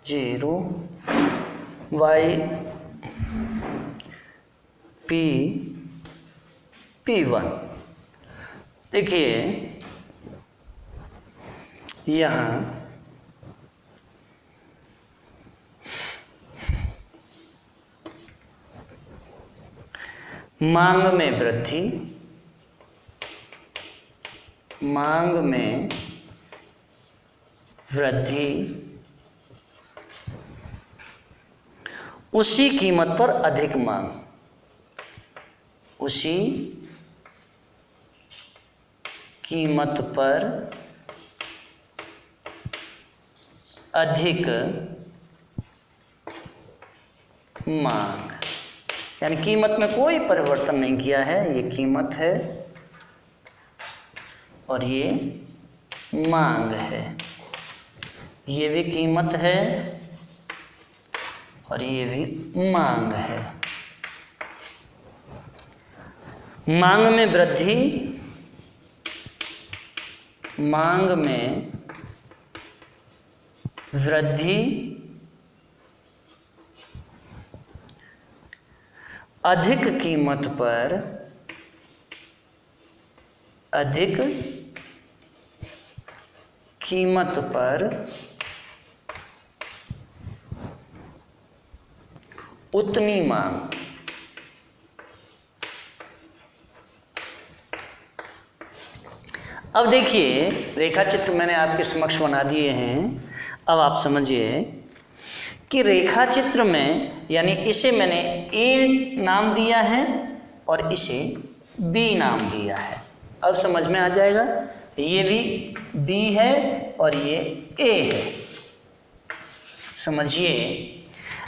A: 0 Y P P1। देखिए यहाँ मांग में वृद्धि, मांग में वृद्धि उसी कीमत पर अधिक मांग, उसी कीमत पर अधिक मांग, यानी कीमत में कोई परिवर्तन नहीं किया है। ये कीमत है और ये मांग है, ये भी कीमत है और ये भी मांग है। मांग में वृद्धि, मांग में वृद्धि अधिक कीमत पर, अधिक कीमत पर उतनी मांग। अब देखिए रेखा चित्र मैंने आपके समक्ष बना दिए हैं। अब आप समझिए कि रेखा चित्र में यानी इसे मैंने ए नाम दिया है और इसे बी नाम दिया है। अब समझ में आ जाएगा, ये भी बी है और ये ए है। समझिए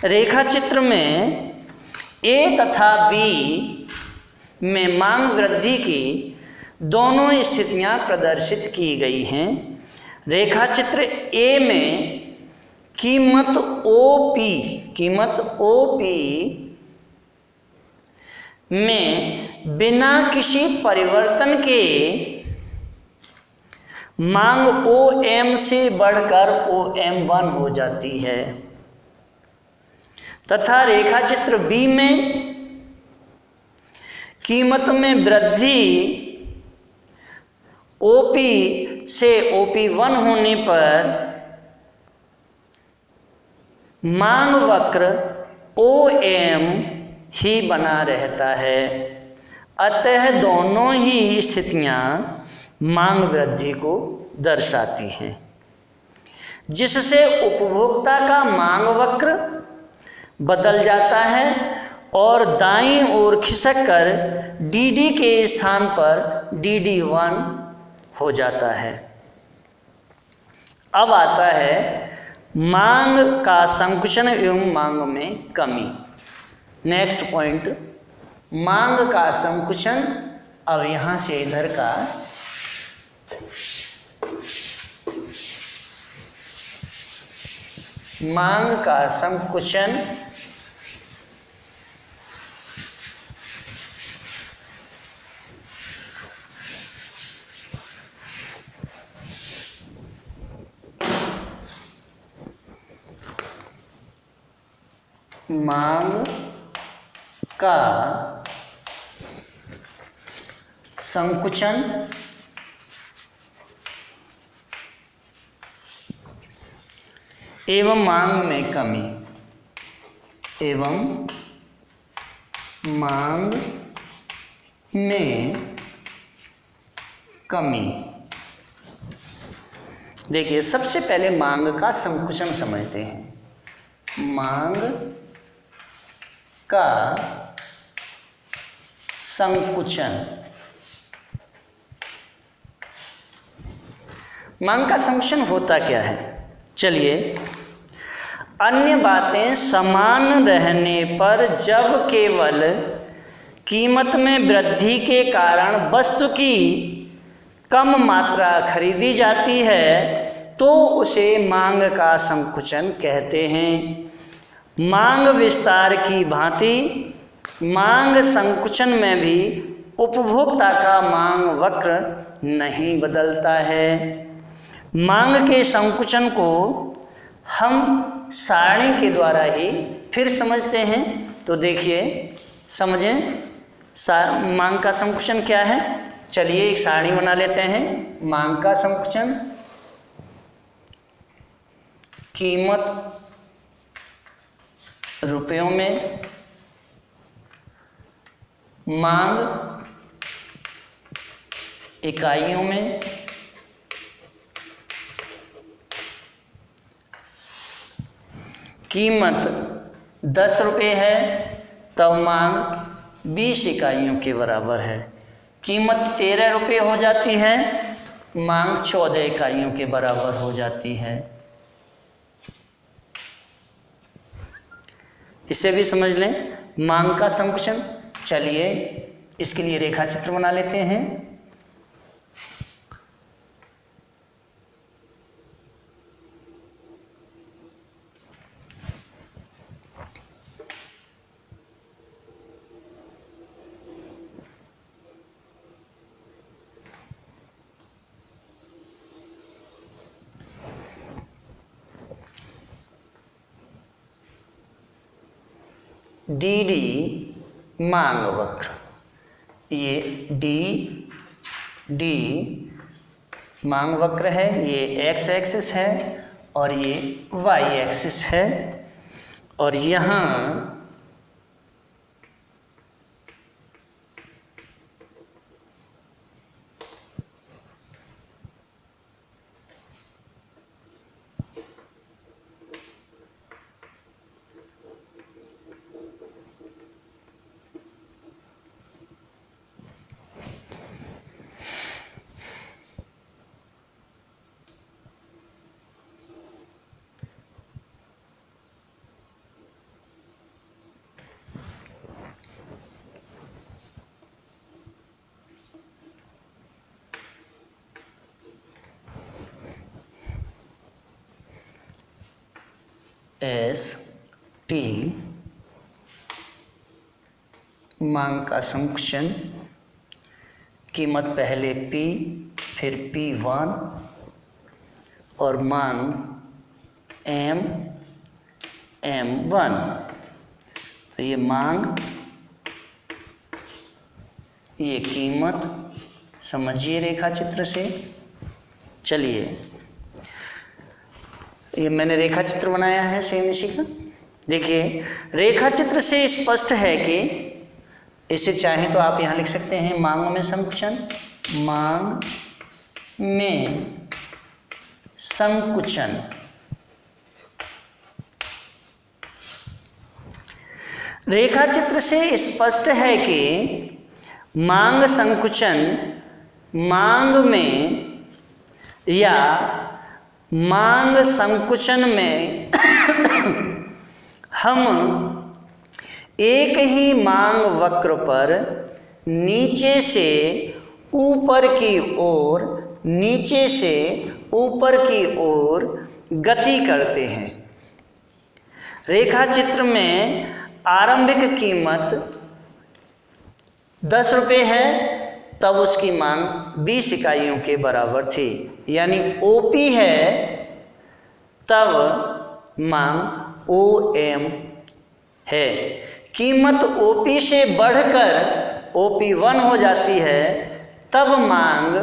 A: रेखा चित्र में ए तथा बी में मांग वृद्धि की दोनों स्थितियां प्रदर्शित की गई हैं। रेखा चित्र ए में कीमत OP में बिना किसी परिवर्तन के मांग OM से बढ़कर OM1 हो जाती है, तथा रेखा चित्र बी में कीमत में वृद्धि ओपी से OP1 होने पर मांग वक्र OM ही बना रहता है। अतः दोनों ही स्थितियां मांग वृद्धि को दर्शाती हैं, जिससे उपभोक्ता का मांग वक्र बदल जाता है और दाईं ओर खिसक कर DD के स्थान पर DD1 हो जाता है। अब आता है मांग का संकुचन एवं मांग में कमी। नेक्स्ट पॉइंट, मांग का संकुचन। अब यहां से इधर का मांग का संकुचन मांग का संकुचन एवं मांग में कमी, एवं मांग में कमी। देखिए, सबसे पहले मांग का संकुचन समझते हैं। मांग का संकुचन। मांग का संकुचन होता क्या है? चलिए, अन्य बातें समान रहने पर जब केवल कीमत में वृद्धि के कारण वस्तु की कम मात्रा खरीदी जाती है तो उसे मांग का संकुचन कहते हैं। मांग विस्तार की भांति मांग संकुचन में भी उपभोक्ता का मांग वक्र नहीं बदलता है। मांग के संकुचन को हम सारणी के द्वारा ही फिर समझते हैं। तो देखिए, समझें मांग का संकुचन क्या है। चलिए एक सारणी बना लेते हैं। मांग का संकुचन, कीमत रुपयों में, मांग इकाइयों में, कीमत 10 रुपये है तब मांग 20 इकाइयों के बराबर है। कीमत 13 रुपये हो जाती है, मांग 14 इकाइयों के बराबर हो जाती है। इसे भी समझ लें, मांग का संकुचन। चलिए इसके लिए रेखा चित्र बना लेते हैं। DD मांग वक्र, ये D मांग वक्र है, ये x एक्सिस है और ये y एक्सिस है। और यहाँ ST मांग का संकुचन, कीमत पहले P फिर P1 और मांग M1। तो ये मांग ये कीमत समझिए रेखा चित्र से। चलिए, ये मैंने रेखा चित्र बनाया है सेम इसी का। देखिए, रेखा चित्र से स्पष्ट है कि इसे चाहें तो आप यहाँ लिख सकते हैं मांग में संकुचन, मांग में संकुचन। रेखा चित्र से स्पष्ट है कि मांग संकुचन मांग में या मांग संकुचन में हम एक ही मांग वक्र पर नीचे से ऊपर की ओर, नीचे से ऊपर की ओर गति करते हैं। रेखा चित्र में आरंभिक कीमत 10 रुपये है, तब उसकी मांग 20 इकाइयों के बराबर थी, यानी ओपी है तब मांग ओएम है। कीमत ओपी से बढ़कर OP1 हो जाती है, तब मांग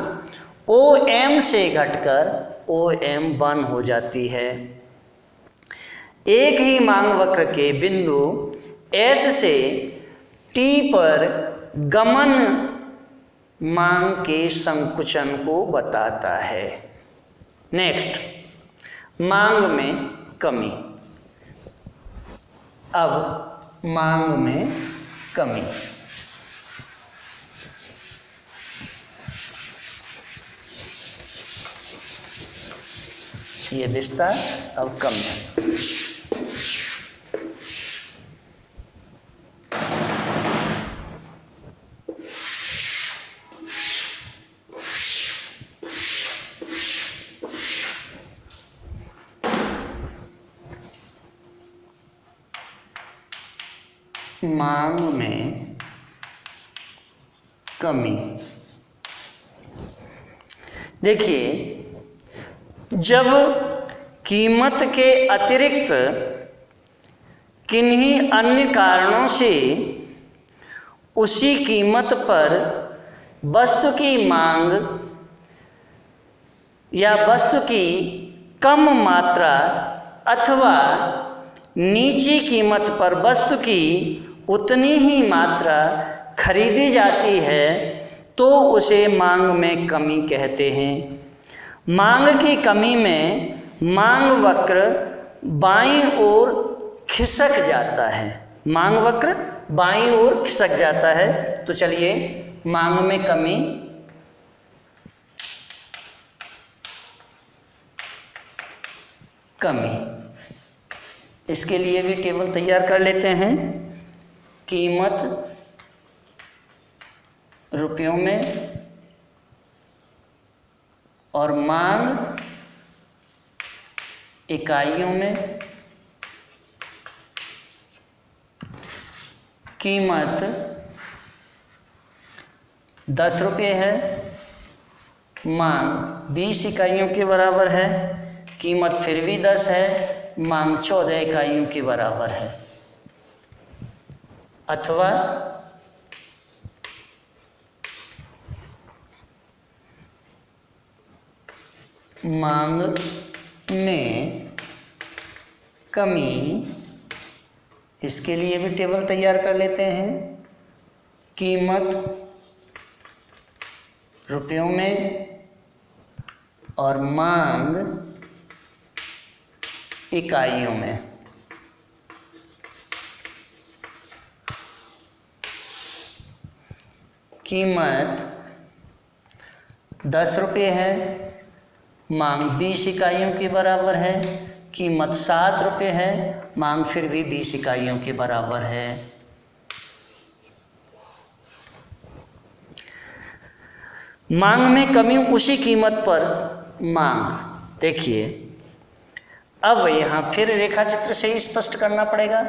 A: OM से घटकर OM1 हो जाती है। एक ही मांग वक्र के बिंदु S से T पर गमन मांग के संकुचन को बताता है। नेक्स्ट, मांग में कमी। अब मांग में कमी, ये विस्तार अब कम है। मांग में कमी। देखिए, जब कीमत के अतिरिक्त किन्हीं अन्य कारणों से उसी कीमत पर वस्तु की मांग या वस्तु की कम मात्रा अथवा नीची कीमत पर वस्तु की उतनी ही मात्रा खरीदी जाती है तो उसे मांग में कमी कहते हैं। मांग की कमी में मांग वक्र बाईं ओर खिसक जाता है। मांग वक्र बाईं ओर खिसक जाता है। तो चलिए, मांग में कमी, कमी, इसके लिए भी टेबल तैयार कर लेते हैं। कीमत रुपयों में और मांग इकाइयों में। कीमत 10 रुपये है, मांग 20 इकाइयों के बराबर है। कीमत फिर भी 10 है, मांग 14 इकाइयों के बराबर है। अथवा मांग में कमी, इसके लिए भी टेबल तैयार कर लेते हैं। कीमत रुपयों में और मांग इकाइयों में। कीमत 10 रुपये है, मांग 20 इकाइयों के बराबर है। कीमत 7 रुपये है, मांग फिर भी 20 इकाइयों के बराबर है। मांग में कमी उसी कीमत पर मांग। देखिए, अब यहाँ फिर रेखा चित्र से ही स्पष्ट करना पड़ेगा।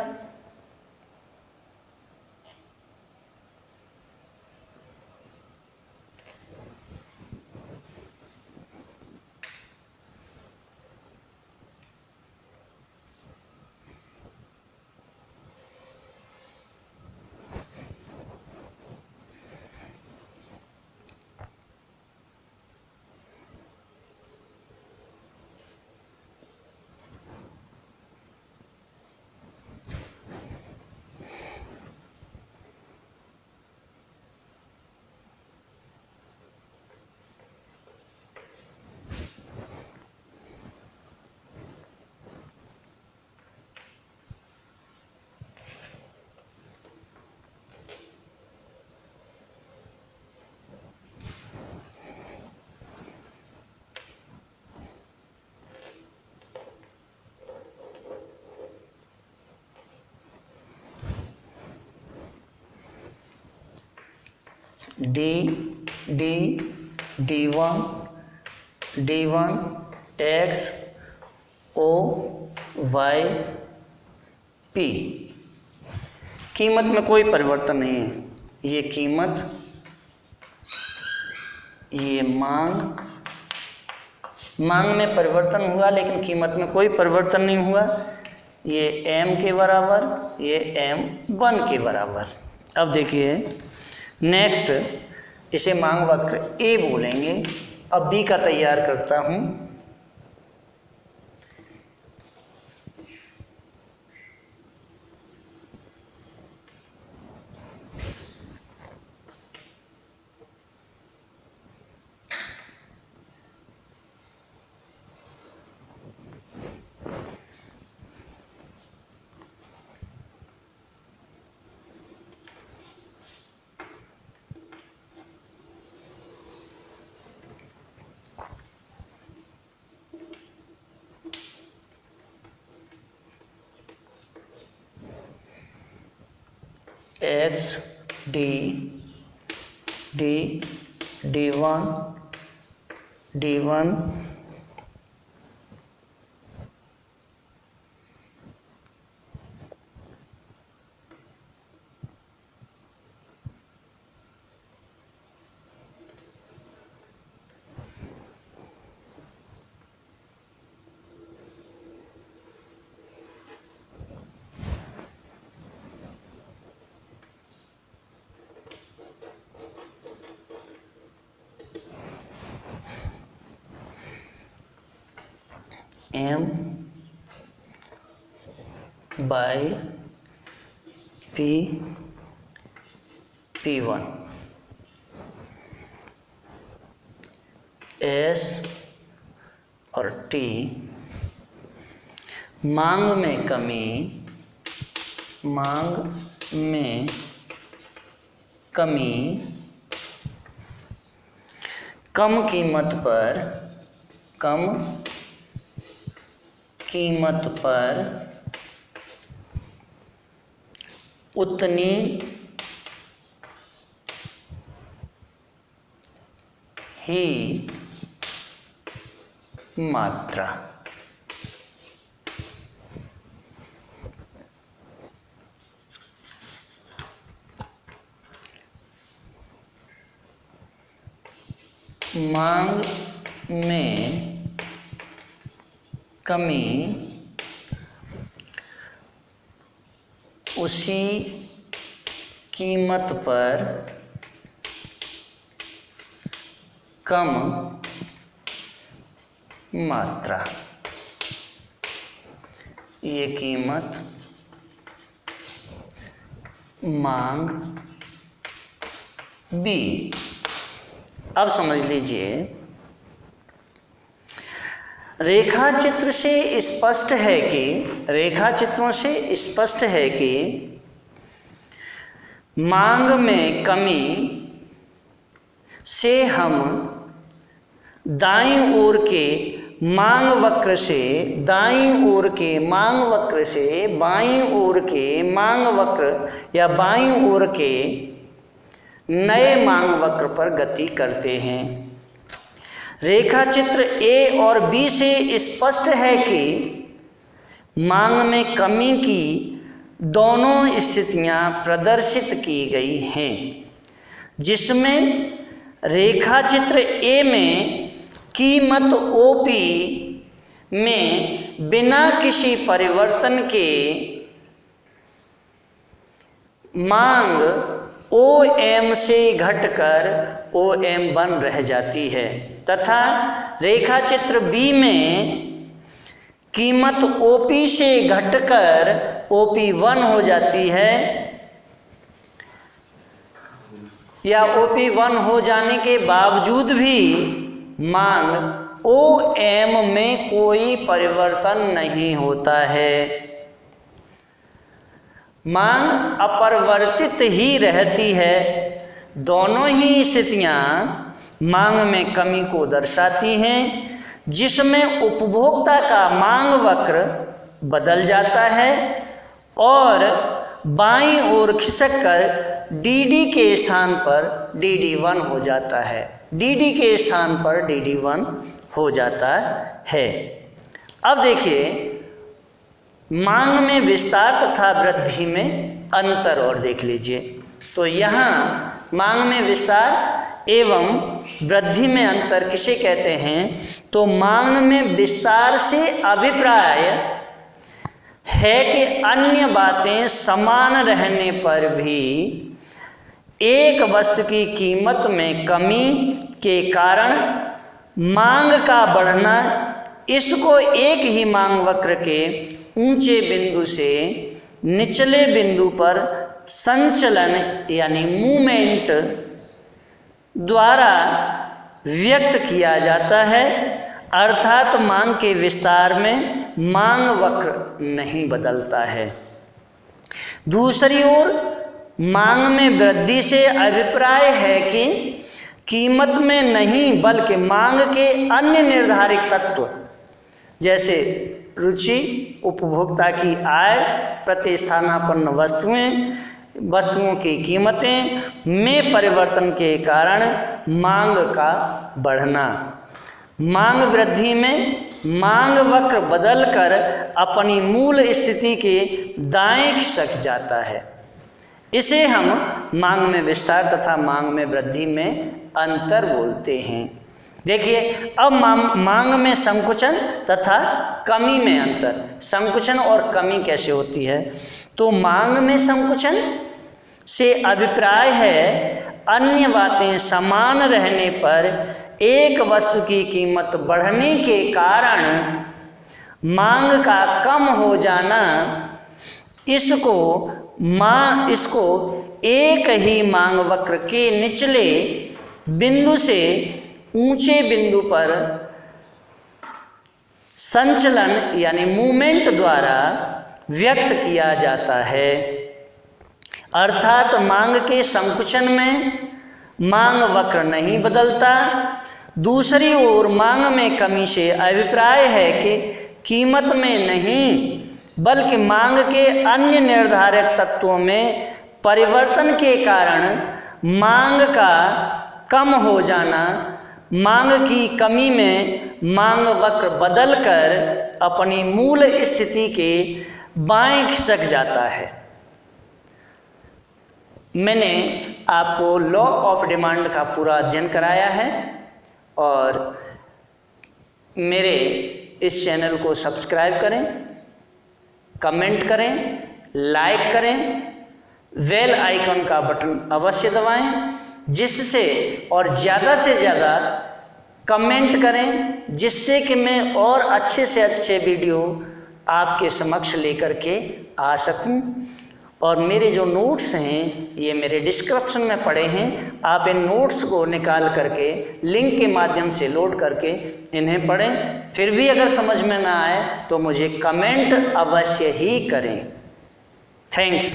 A: D1 X O Y P। कीमत में कोई परिवर्तन नहीं है। ये कीमत, ये मांग में परिवर्तन हुआ लेकिन कीमत में कोई परिवर्तन नहीं हुआ। ये M के बराबर, ये M1 के बराबर। अब देखिए नेक्स्ट, इसे मांग वक्र A बोलेंगे। अब B का तैयार करता हूँ। X D1 M by P1 S और T। मांग में कमी कम कीमत पर उतनी ही मात्रा। मांग में कमी उसी कीमत पर कम मात्रा। ये कीमत मांग बी। अब समझ लीजिए, रेखाचित्रों से स्पष्ट है कि मांग में कमी से हम दाईं ओर के मांग वक्र से बाईं ओर के मांग वक्र या बाईं ओर के नए मांग वक्र पर गति करते हैं। रेखाचित्र ए और बी से स्पष्ट है कि मांग में कमी की दोनों स्थितियां प्रदर्शित की गई हैं, जिसमें रेखाचित्र ए में कीमत ओपी में बिना किसी परिवर्तन के मांग OM से घटकर OM1 रह जाती है, तथा रेखाचित्र बी में कीमत OP से घटकर OP1 हो जाती है, या OP1 हो जाने के बावजूद भी मांग OM में कोई परिवर्तन नहीं होता है। मांग अपरिवर्तित ही रहती है। दोनों ही स्थितियां मांग में कमी को दर्शाती हैं, जिसमें उपभोक्ता का मांग वक्र बदल जाता है और बाईं ओर खिसक कर डी के स्थान पर डी1 हो जाता है, डी के स्थान पर डी1 हो जाता है। अब देखिए मांग में विस्तार तथा वृद्धि में अंतर और देख लीजिए। तो यहाँ मांग में विस्तार एवं वृद्धि में अंतर किसे कहते हैं? तो मांग में विस्तार से अभिप्राय है कि अन्य बातें समान रहने पर भी एक वस्तु की कीमत में कमी के कारण मांग का बढ़ना इसको एक ही मांग वक्र के ऊंचे बिंदु से निचले बिंदु पर संचलन यानी मूवमेंट द्वारा व्यक्त किया जाता है। अर्थात मांग के विस्तार में मांग वक्र नहीं बदलता है। दूसरी ओर मांग में वृद्धि से अभिप्राय है कि कीमत में नहीं बल्कि मांग के अन्य निर्धारित तत्व जैसे रुचि, उपभोक्ता की आय, प्रतिस्थानापन्न वस्तुओं की कीमतें में परिवर्तन के कारण मांग का बढ़ना। मांग वृद्धि में मांग वक्र बदलकर अपनी मूल स्थिति के दाएं खिसक जाता है। इसे हम मांग में विस्तार तथा मांग में वृद्धि में अंतर बोलते हैं। देखिए अब मांग में संकुचन तथा कमी में अंतर। संकुचन और कमी कैसे होती है? तो मांग में संकुचन से अभिप्राय है अन्य बातें समान रहने पर एक वस्तु की कीमत बढ़ने के कारण मांग का कम हो जाना, इसको एक ही मांग वक्र के निचले बिंदु से ऊंचे बिंदु पर संचलन यानी मूवमेंट द्वारा व्यक्त किया जाता है। अर्थात मांग के संकुचन में मांग वक्र नहीं बदलता। दूसरी ओर मांग में कमी से अभिप्राय है कि कीमत में नहीं बल्कि मांग के अन्य निर्धारक तत्वों में परिवर्तन के कारण मांग का कम हो जाना, मांग की कमी में मांग वक्र बदलकर अपनी मूल स्थिति के बाएं खिसक जाता है। मैंने आपको लॉ ऑफ डिमांड का पूरा अध्ययन कराया है और मेरे इस चैनल को सब्सक्राइब करें, कमेंट करें, लाइक करें, बेल आइकन का बटन अवश्य दबाएं, जिससे और ज़्यादा से ज़्यादा कमेंट करें, जिससे कि मैं और अच्छे से अच्छे वीडियो आपके समक्ष लेकर के आ सकूं। और मेरे जो नोट्स हैं ये मेरे डिस्क्रिप्शन में पड़े हैं, आप इन नोट्स को निकाल करके लिंक के माध्यम से लोड करके इन्हें पढ़ें। फिर भी अगर समझ में ना आए तो मुझे कमेंट अवश्य ही करें। थैंक्स।